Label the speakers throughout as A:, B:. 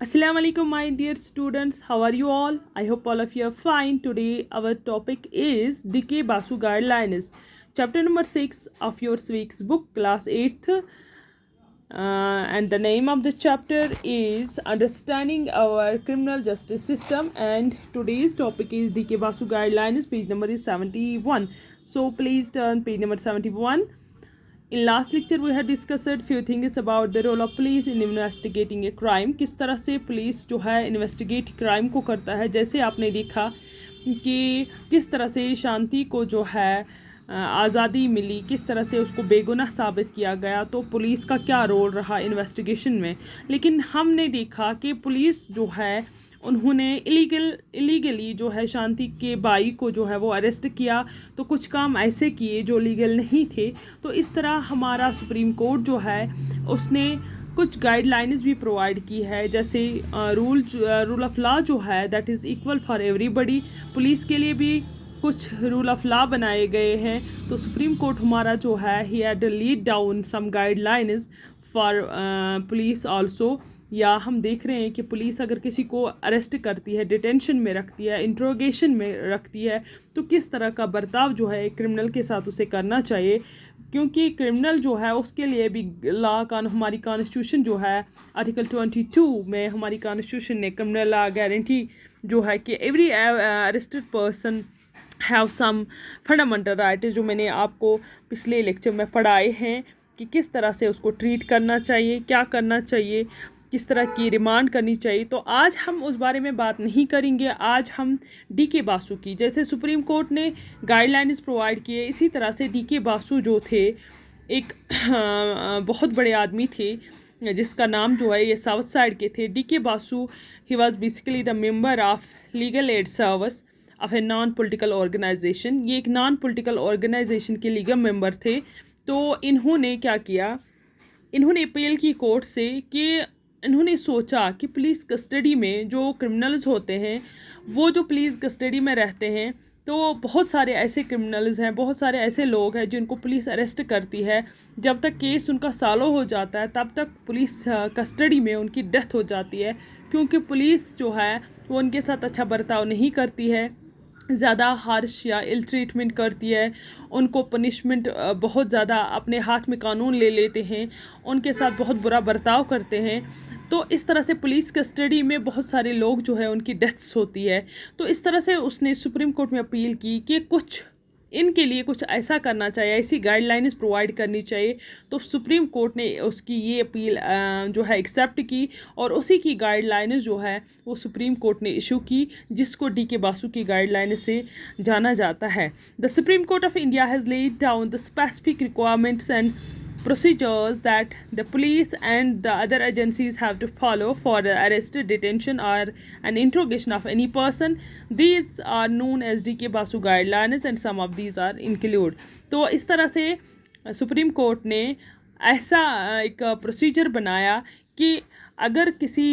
A: Assalamu alaikum, my dear students. How are you all? I hope all of you are fine. Today, our topic is DK Basu Guidelines, chapter number 6 of your week's book, class 8th. And the name of the chapter is Understanding Our Criminal Justice System. And today's topic is DK Basu Guidelines, page number is 71. So, please turn page number 71. In last lecture we had discussed few things about the role of police in investigating a crime. किस तरह से police जो है investigate crime को करता है। जैसे आपने देखा कि किस तरह से शांति को जो है आज़ादी मिली, किस तरह से उसको बेगुनाह साबित किया गया, तो पुलिस का क्या रोल रहा इन्वेस्टिगेशन में। लेकिन हमने देखा कि पुलिस जो है उन्होंने इलीगली जो है शांति के बाई को जो है वो अरेस्ट किया, तो कुछ काम ऐसे किए जो लीगल नहीं थे। तो इस तरह हमारा सुप्रीम कोर्ट जो है उसने कुछ गाइडलाइंस भी प्रोवाइड की है। जैसे रूल ऑफ लॉ जो है that is equal for everybody, police के लिए भी कुछ रूल ऑफ लॉ बनाए गए हैं। तो सुप्रीम कोर्ट हमारा जो है he had lead down some guidelines for police also. या हम देख रहे हैं कि पुलिस अगर किसी को अरेस्ट करती है, डिटेंशन में रखती है, इंट्रोगेशन में रखती है, तो किस तरह का बर्ताव जो है क्रिमिनल के साथ उसे करना चाहिए। क्योंकि क्रिमिनल जो है उसके लिए भी हमारी कॉन्स्टिट्यूशन जो है आर्टिकल 22 में हमारी कॉन्स्टिट्यूशन ने क्रिमिनल लॉ गारंटी जो है कि every arrested person have some fundamental right, जो मैंने आपको पिछले लेक्चर में पढ़ाए हैं कि किस तरह से उसको ट्रीट करना चाहिए, क्या करना चाहिए, किस तरह की रिमांड करनी चाहिए। तो आज हम उस बारे में बात नहीं करेंगे। आज हम DK बासु की, जैसे सुप्रीम कोर्ट ने गाइडलाइंस प्रोवाइड किए, इसी तरह से DK बासु जो थे एक बहुत बड़े आदमी थे जिसका नाम जो है ये साउथ साइड के थे। DK Basu he was basically the member of legal aid service of a non political organization. ये एक नॉन पॉलिटिकल ऑर्गेनाइजेशन के लीगल मेंबर थे। तो इन्होंने क्या किया, इन्होंने अपील की कोर्ट से कि इन्होंने सोचा कि पुलिस कस्टडी में जो क्रिमिनल्स होते हैं, वो जो पुलिस कस्टडी में रहते हैं, तो बहुत सारे ऐसे क्रिमिनल्स हैं, बहुत सारे ऐसे लोग हैं जिनको पुलिस अरेस्ट करती है। जब तक केस उनका सॉल्व हो जाता है तब तक पुलिस कस्टडी में उनकी डेथ हो जाती है, क्योंकि पुलिस जो है वो उनके साथ अच्छा बर्ताव नहीं करती है, ज़्यादा हार्श या इल ट्रीटमेंट करती है, उनको पनिशमेंट बहुत ज़्यादा अपने हाथ में कानून ले लेते हैं, उनके साथ बहुत बुरा बर्ताव करते हैं। तो इस तरह से पुलिस कस्टडी में बहुत सारे लोग जो है उनकी डेथ्स होती है। तो इस तरह से उसने सुप्रीम कोर्ट में अपील की कि कुछ इनके लिए कुछ ऐसा करना चाहिए, ऐसी गाइडलाइंस प्रोवाइड करनी चाहिए। तो सुप्रीम कोर्ट ने उसकी ये अपील जो है एक्सेप्ट की और उसी की गाइडलाइंस जो है वो सुप्रीम कोर्ट ने इशू की, जिसको DK बासु की गाइडलाइंस से जाना जाता है। The supreme court of India has laid down the specific requirements and procedures that the police and the other agencies have to follow for the arrest, detention or an interrogation of any person. These are known as DK Basu guidelines and some of these are include. तो इस तरह से supreme court ने ऐसा एक procedure बनाया कि अगर किसी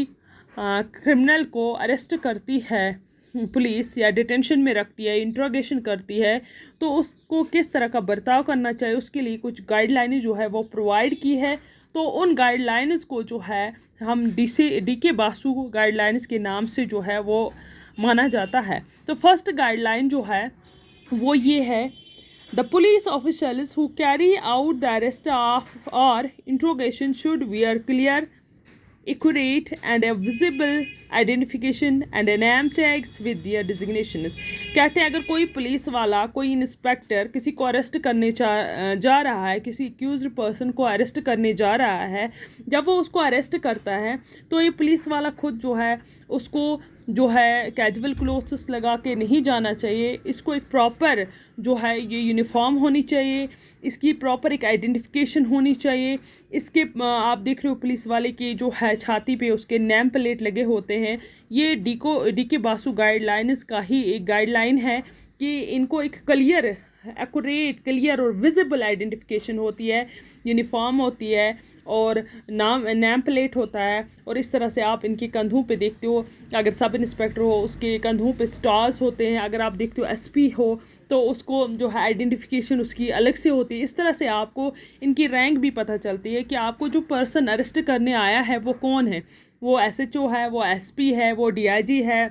A: क्रिमिनल को अरेस्ट करती है पुलिस या डिटेंशन में रखती है, इंट्रोगेशन करती है, तो उसको किस तरह का बर्ताव करना चाहिए, उसके लिए कुछ गाइडलाइनें जो है वो प्रोवाइड की है। तो उन गाइडलाइंस को जो है हम DK बासु गाइडलाइंस के नाम से जो है वो माना जाता है। तो फर्स्ट गाइडलाइन जो है वो ये है, the police officers who carry out the arrest of or interrogation should wear clear, accurate and a visible identification and a name tags with their designations. कहते हैं अगर कोई पुलिस वाला, कोई इंस्पेक्टर किसी को अरेस्ट करने जा रहा है, किसी एक्यूज्ड पर्सन को अरेस्ट करने जा रहा है, जब वो उसको अरेस्ट करता है तो ये पुलिस वाला खुद जो है उसको जो है कैजुअल क्लोथ्स लगा के नहीं जाना चाहिए। इसको एक प्रॉपर जो है ये यूनिफॉर्म होनी चाहिए, इसकी प्रॉपर एक आइडेंटिफिकेशन होनी चाहिए। इसके आप देख रहे हो पुलिस वाले की जो है छाती पे उसके नेम प्लेट लगे होते हैं। ये DK बासु गाइडलाइंस का ही एक गाइडलाइन है कि इनको एक क्लियर, एक्यूरेट, क्लियर और विजिबल आइडेंटिफिकेशन होती है, यूनिफॉर्म होती है और नेम प्लेट होता है। और इस तरह से आप इनके कंधों पे देखते हो, अगर सब इंस्पेक्टर हो उसके कंधों पे स्टार्स होते हैं, अगर आप देखते हो SP हो तो उसको जो है आइडेंटिफिकेशन उसकी अलग से होती है। इस तरह से आपको इनकी रैंक भी पता चलती है कि आपको जो पर्सन अरेस्ट करने आया है वो कौन है। वो SHO है, वो SP है, वो DIG है,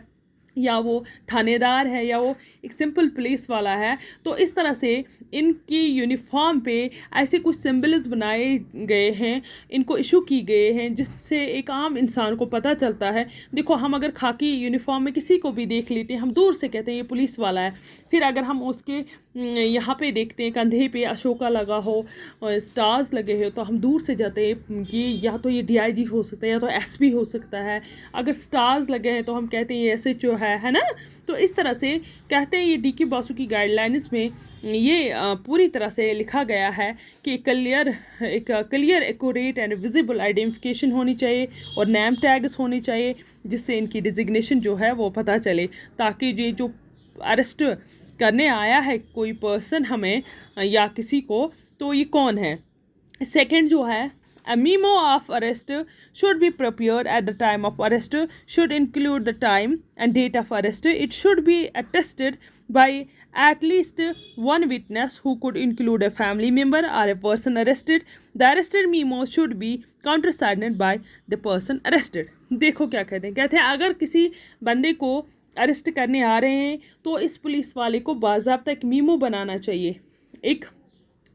A: या वो थानेदार है, या वो एक सिंपल पुलिस वाला है। तो इस तरह से इनकी यूनिफॉर्म पे ऐसे कुछ सिंबल्स बनाए गए हैं, इनको इशू की गए हैं, जिससे एक आम इंसान को पता चलता है। देखो, हम अगर खाकी यूनिफॉर्म में किसी को भी देख लेते हैं, हम दूर से कहते हैं ये पुलिस वाला है। फिर अगर हम उसके यहाँ पे देखते हैं कंधे पे अशोका लगा हो और स्टार्स लगे हो, तो हम दूर से जाते हैं कि या तो ये DIG हो सकता है, या तो SP हो सकता है। अगर स्टार्स लगे हैं तो हम कहते हैं ये SHO है ना। तो इस तरह से कहते हैं, ये DK बासु की गाइडलाइंस में ये पूरी तरह से लिखा गया है कि clear accurate and visible identification होनी चाहिए और नेम टैग्स होने चाहिए, जिससे इनकी डिजिग्नेशन जो है वो पता चले, ताकि ये जो अरेस्ट करने आया है कोई पर्सन हमें या किसी को, तो ये कौन है। सेकंड जो है, a memo of arrest should be prepared at the time of arrest, should include the time and date of arrest. It should be attested by at least one witness who could include a family member or a person arrested. The arrested memo should be countersigned by the person arrested. देखो क्या कहते हैं अगर किसी बंदे को arrest करने आ रहे हैं तो इस पुलिस वाले को बाज़ाब्ता एक मीमो बनाना चाहिए, एक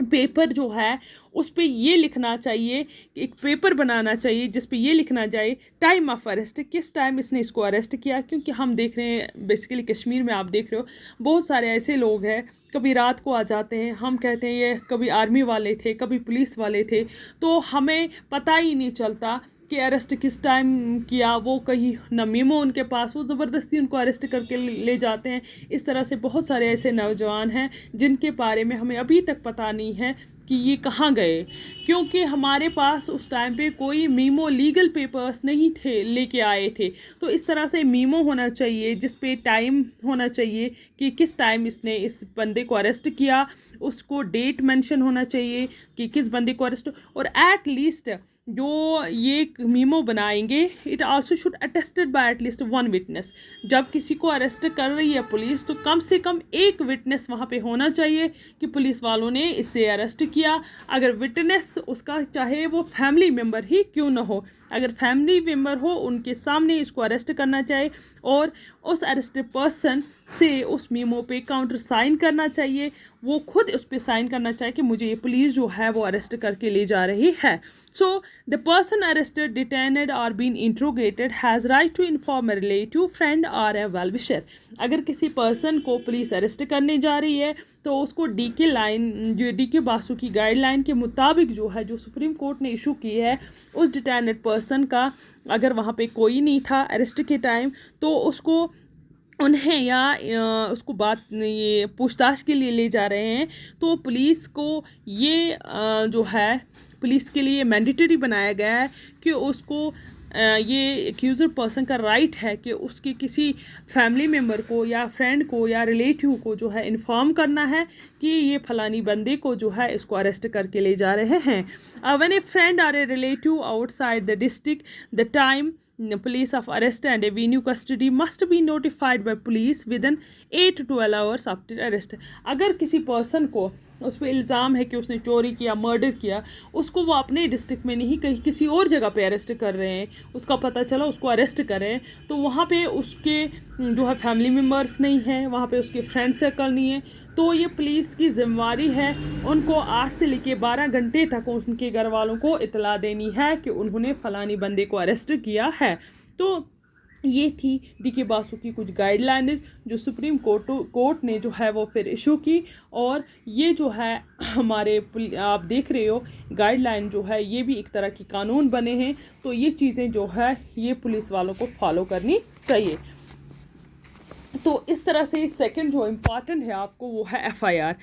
A: पेपर जो है उस पे ये लिखना चाहिए, एक पेपर बनाना चाहिए जिस पे ये लिखना जाए टाइम ऑफ अरेस्ट, किस टाइम इसने इसको अरेस्ट किया। क्योंकि हम देख रहे हैं बेसिकली कश्मीर में, आप देख रहे हो बहुत सारे ऐसे लोग हैं, कभी रात को आ जाते हैं, हम कहते हैं ये कभी आर्मी वाले थे, कभी पुलिस वाले थे, तो हमें पता ही नहीं चलता कि अरेस्ट किस टाइम किया। वो कहीं न मीमो उनके पास, वो ज़बरदस्ती उनको अरेस्ट करके ले जाते हैं। इस तरह से बहुत सारे ऐसे नौजवान हैं जिनके बारे में हमें अभी तक पता नहीं है कि ये कहाँ गए, क्योंकि हमारे पास उस टाइम पे कोई मीमो लीगल पेपर्स नहीं थे लेके आए थे। तो इस तरह से मीमो होना चाहिए जिस पे टाइम होना चाहिए कि किस टाइम इसने इस बंदे को अरेस्ट किया, उसको डेट मेंशन होना चाहिए कि किस बंदे को अरेस्ट, और एट लीस्ट जो ये मीमो बनाएंगे it also should attested by at least one witness. जब किसी को अरेस्ट कर रही है पुलिस तो कम से कम एक विटनेस वहाँ पे होना चाहिए कि पुलिस वालों ने इसे अरेस्ट किया। अगर विटनेस उसका चाहे वो फैमिली मेम्बर ही क्यों ना हो, अगर फैमिली मेम्बर हो उनके सामने इसको अरेस्ट करना चाहिए और उस अरेस्टेड पर्सन से उस मीमो पे काउंटर साइन करना चाहिए, वो खुद उस पर साइन करना चाहिए कि मुझे ये पुलिस जो है वो अरेस्ट करके ले जा रही है। So the person arrested, detained or been interrogated has right to inform a relative, friend or a well wisher. अगर किसी पर्सन को पुलिस अरेस्ट करने जा रही है तो उसको DK बासु की गाइडलाइन के मुताबिक जो है, जो सुप्रीम कोर्ट ने इशू की है, उस डिटेन्ड पर्सन का अगर वहाँ पे कोई नहीं था अरेस्ट के टाइम तो उसको उन्हें या उसको बात ये पूछताछ के लिए ले जा रहे हैं तो पुलिस को ये जो है पुलिस के लिए मैंडेटरी बनाया गया है कि उसको ये एक्यूज़र पर्सन का राइट है कि उसके किसी फैमिली मेम्बर को या फ्रेंड को या रिलेटिव को जो है इन्फॉर्म करना है कि ये फलानी बंदे को जो है इसको अरेस्ट करके ले जा रहे हैं। When A friend or a relative outside the district, the time police of arrest and a venue custody must be notified by police within 8 to 12 hours after arrest। अगर किसी पर्सन को उस पर इल्ज़ाम है कि उसने चोरी किया, मर्डर किया, उसको वो अपने डिस्ट्रिक्ट में नहीं कहीं किसी और जगह पे अरेस्ट कर रहे हैं, उसका पता चला उसको अरेस्ट करें, तो वहाँ पे उसके जो है फैमिली मेम्बर्स नहीं हैं, वहाँ पे उसके फ्रेंड सर्कल नहीं है, तो ये पुलिस की जिम्मेवारी है उनको 8 से लेके 12 घंटे तक उनके घर वालों को इतला देनी है कि उन्होंने फलानी बंदे को अरेस्ट किया है। तो ये थी DK बासु की कुछ गाइडलाइंस जो सुप्रीम कोर्ट ने जो है वो फिर इशू की, और ये जो है हमारे आप देख रहे हो गाइडलाइन जो है ये भी एक तरह की कानून बने हैं, तो ये चीज़ें जो है ये पुलिस वालों को फॉलो करनी चाहिए। तो इस तरह से सेकंड जो इम्पॉर्टेंट है आपको वो है FIR।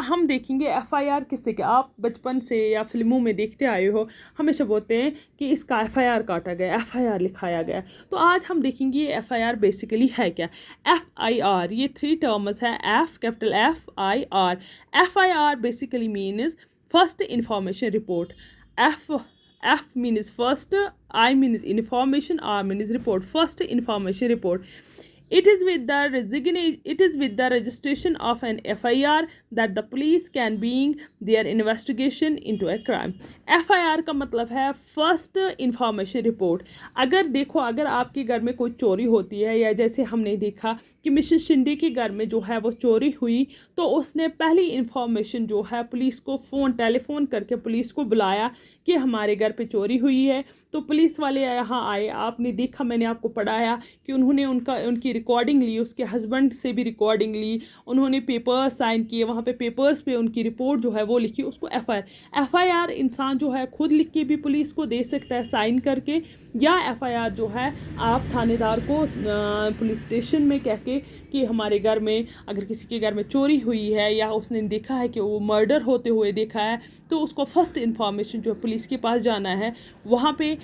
A: हम देखेंगे FIR किससे, कि आप बचपन से या फिल्मों में देखते आए हो, हमेशा बोलते हैं कि इसका FIR काटा गया, FIR लिखाया गया। तो आज हम देखेंगे FIR बेसिकली है क्या। FIR ये 3 टर्म्स है, F capital FIR। FIR basically means first information report. F means first, I means information, R means report, first information report। It is with the registration of an FIR that the police can bring their investigation into a crime. FIR का मतलब है first information report. अगर देखो, अगर आपके घर में कोई चोरी होती है, या जैसे हमने देखा कि मिसेस शिंदे के घर में जो है वो चोरी हुई, तो उसने पहली इंफॉर्मेशन जो है पुलिस को टेलीफोन करके पुलिस को बुलाया कि हमारे घर पे चोरी हुई है. तो पुलिस वाले यहाँ आए, आपने देखा, मैंने आपको पढ़ाया कि उन्होंने उनकी रिकॉर्डिंग ली, उसके हस्बैंड से भी रिकॉर्डिंग ली, उन्होंने पेपर्स साइन किए, वहाँ पे पेपर्स पे उनकी रिपोर्ट जो है वो लिखी, उसको FIR इंसान जो है खुद लिख के भी पुलिस को दे सकता है साइन करके, या FIR जो है आप थानेदार को पुलिस स्टेशन में कह के कि हमारे घर में अगर किसी के घर में चोरी हुई है या उसने देखा है कि वो मर्डर होते हुए देखा है, तो उसको फर्स्ट इन्फॉर्मेशन जो पुलिस के पास जाना है, वहाँ पे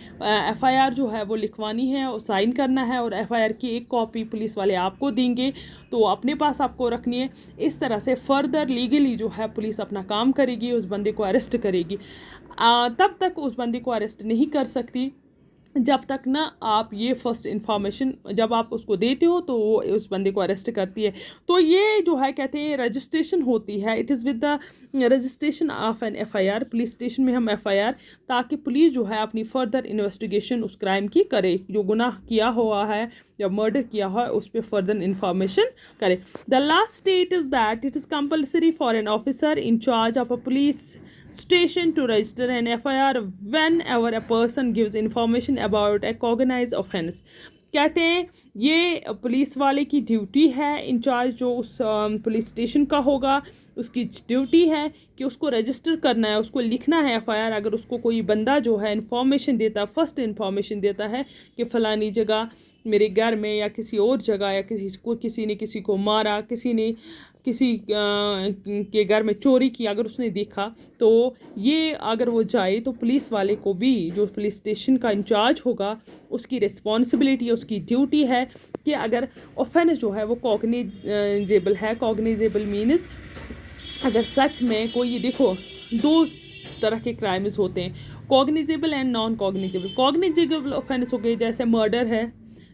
A: FIR जो है वो लिखवानी है और साइन करना है, और FIR की एक कॉपी पुलिस वाले आपको देंगे, तो अपने पास आपको रखनी है. इस तरह से फर्दर लीगली जो है पुलिस अपना काम करेगी, उस बंदे को अरेस्ट करेगी. तब तक उस बंदे को अरेस्ट नहीं कर सकती जब तक ना आप ये फर्स्ट इन्फॉर्मेशन जब आप उसको देते हो तो वो उस बंदे को अरेस्ट करती है. तो ये जो है कहते हैं रजिस्ट्रेशन होती है. It is with the registration of an FIR. Police station में हम FIR, ताकि पुलिस जो है अपनी फर्दर इन्वेस्टिगेशन उस क्राइम की करे, जो गुनाह किया हुआ है या मर्डर किया हुआ है उस पर फर्दर इन्फॉर्मेशन करे. The last state is that it is compulsory for an officer in charge of a police station to register an FIR whenever a person gives information about a cognized offense. कहते हैं ये police वाले की duty है, in charge जो उस police station का होगा उसकी ड्यूटी है कि उसको रजिस्टर करना है, उसको लिखना है FIR. अगर उसको कोई बंदा जो है इन्फॉर्मेशन देता, फर्स्ट इन्फॉर्मेशन देता है कि फ़लानी जगह मेरे घर में या किसी और जगह या किसी ने किसी को मारा, किसी ने किसी के घर में चोरी की, अगर उसने देखा, तो ये अगर वो जाए तो पुलिस वाले को भी, जो पुलिस स्टेशन का इंचार्ज होगा, उसकी रिस्पॉन्सिबिलिटी है, उसकी ड्यूटी है कि अगर ऑफेंस जो है वो कॉग्निजेबल है. कॉग्निजेबल मीन्स अगर सच में कोई, ये देखो दो तरह के क्राइम्स होते हैं, cognizable and non cognizable. Cognizable offence हो गए जैसे मर्डर है,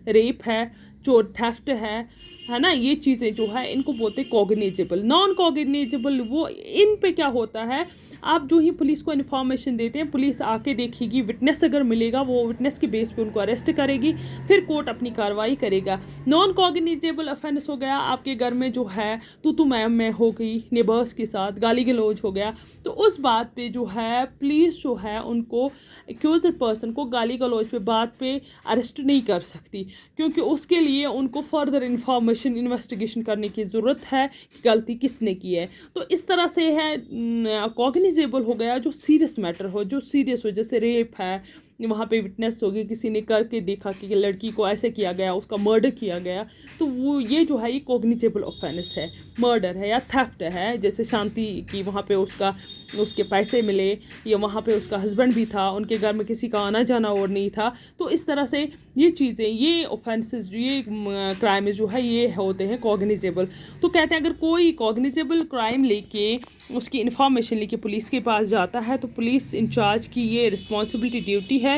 A: रेप है, चोर थेफ्ट है ना, ये चीज़ें जो है इनको बोलते हैं कॉग्निजेबल. नॉन कॉग्निजेबल वो इन पे क्या होता है, आप जो ही पुलिस को इन्फॉर्मेशन देते हैं, पुलिस आके देखेगी, विटनेस अगर मिलेगा वो विटनेस के बेस पे उनको अरेस्ट करेगी, फिर कोर्ट अपनी कार्रवाई करेगा. नॉन कॉग्निजेबल ऑफेंस हो गया आपके घर में जो है तू मैं हो गई नेबर्स के साथ, गाली गलौज हो गया, तो उस बात पे जो है पुलिस जो है उनको एक्यूज्ड पर्सन को गाली गलौज पे बात पे अरेस्ट नहीं कर सकती, क्योंकि उसके लिए उनको फर्दर इन्फॉर्मेशन इन्वेस्टिगेशन करने की ज़रूरत है कि गलती किसने की है. तो इस तरह से है कॉग्निजेबल हो गया जो सीरियस मैटर हो, जो सीरियस हो, जैसे रेप है, वहाँ पे विटनेस होगी, किसी ने करके देखा कि लड़की को ऐसे किया गया, उसका मर्डर किया गया, तो वो ये जो है ये कॉग्निजेबल ऑफेंस है. मर्डर है या थेफ्ट है, जैसे शांति की वहाँ पे उसके पैसे मिले, या वहाँ पे उसका हस्बैंड भी था, उनके घर में किसी का आना जाना और नहीं था, तो इस तरह से ये चीज़ें, ये ऑफेंसेस, ये क्राइम जो है ये होते हैं कॉग्निजेबल. तो कहते हैं अगर कोई कॉग्निजेबल क्राइम लेके उसकी इन्फॉर्मेशन लेके पुलिस के पास जाता है, तो पुलिस इंचार्ज की ये रिस्पॉन्सिबिलिटी, ड्यूटी है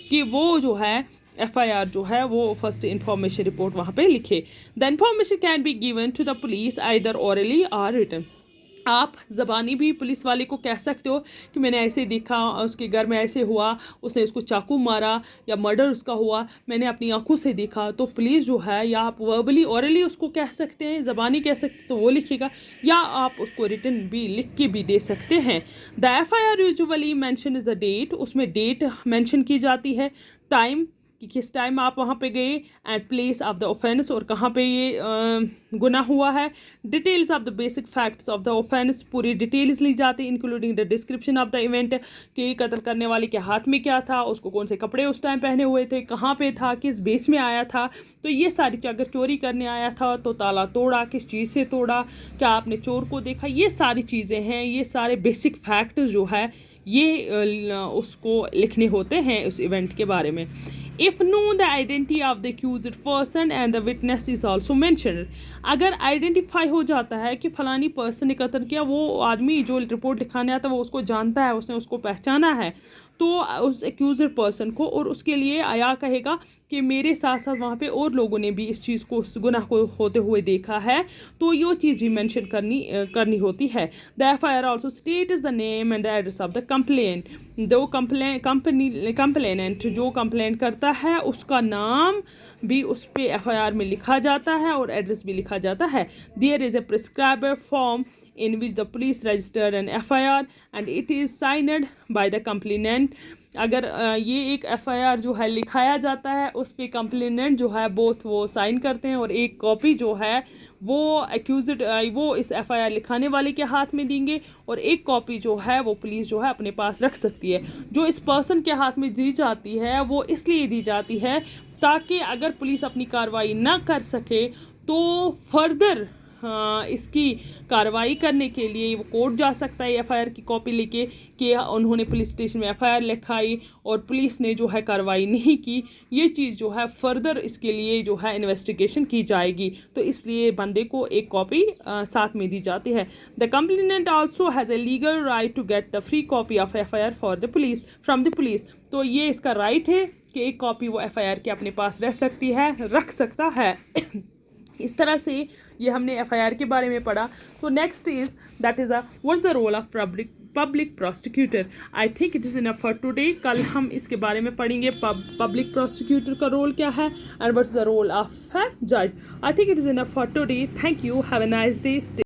A: कि वो जो है FIR जो है वो फर्स्ट इन्फॉर्मेशन रिपोर्ट वहाँ पे लिखे. The information can be given to the police either orally or written. आप ज़बानी भी पुलिस वाले को कह सकते हो कि मैंने ऐसे देखा, उसके घर में ऐसे हुआ, उसने उसको चाकू मारा या मर्डर उसका हुआ, मैंने अपनी आंखों से देखा, तो पुलिस जो है, या आप वर्बली ऑरली उसको कह सकते हैं, ज़बानी कह सकते तो वो लिखेगा, या आप उसको रिटन भी लिख के भी दे सकते हैं. The FIR usually mention is the date. उसमें डेट मेंशन की जाती है, टाइम कि किस टाइम आप वहाँ पे गए, and place of the offence, और कहाँ पे ये गुनाह हुआ है. Details of the basic facts of the offence, पूरी डिटेल्स ली जाती है, including the description of the event, कि कत्ल करने वाले के हाथ में क्या था, उसको कौन से कपड़े उस टाइम पहने हुए थे, कहाँ पे था, किस बेस में आया था. तो ये सारी चीज़, अगर चोरी करने आया था तो ताला तोड़ा, किस चीज़ से तोड़ा, क्या आपने चोर को देखा, ये सारी चीज़ें हैं, ये सारे बेसिक फैक्ट जो है ये उसको लिखने होते हैं उस इवेंट के बारे में. If known the identity of the accused person and the witness is also mentioned. अगर आइडेंटिफाई हो जाता है कि फलानी पर्सन ने कत्ल किया, वो आदमी जो रिपोर्ट लिखाने आता है वो उसको जानता है, उसने उसको पहचाना है, तो उस एक्यूज़ड पर्सन को, और उसके लिए आया कहेगा कि मेरे साथ साथ वहाँ पे और लोगों ने भी इस चीज़ को, उस गुनाह को होते हुए देखा है, तो ये चीज़ भी मेंशन करनी होती है। The FIR also states the name and the address of the complaint. दो कंप्लेनेंट जो कंप्लेंट करता है उसका नाम भी उस पे एफआईआर में लिखा जाता है और एड्रेस भी लिखा जाता है। There is a prescriber form in which the police register an FIR and it is signed by the complainant। अगर ये एक FIR जो है लिखाया जाता है, उस पे कंप्लेनेंट जो है बोथ वो साइन करते हैं, और एक कॉपी जो है वो एक्यूज्ड वो इस FIR लिखाने वाले के हाथ में देंगे, और एक कॉपी जो है वो पुलिस जो है अपने पास रख सकती है। जो इस पर्सन के हाथ में दी जाती है वो इसलिए दी जाती है ताकि अगर पुलिस अपनी कार्रवाई ना कर सके तो फर्दर इसकी कार्रवाई करने के लिए वो कोर्ट जा सकता है एफआईआर की कॉपी लेके कि उन्होंने पुलिस स्टेशन में एफआईआर लिखाई और पुलिस ने जो है कार्रवाई नहीं की। ये चीज़ जो है फर्दर इसके लिए जो है इन्वेस्टिगेशन की जाएगी, तो इसलिए बंदे को एक कॉपी साथ में दी जाती है। The complainant also has a legal right to get the free copy of FIR for the police from the police. तो ये इसका राइट है कि एक कॉपी वो एफआईआर के अपने पास रख सकता है। इस तरह से ये हमने एफआईआर के बारे में पढ़ा। तो next is that is what's the role of public prosecutor. I think it is enough for today. कल हम इसके बारे में पढ़ेंगे पब्लिक प्रोसिक्यूटर का रोल क्या है and what's the role of जज। I think it is enough for today. Thank you, have a nice day.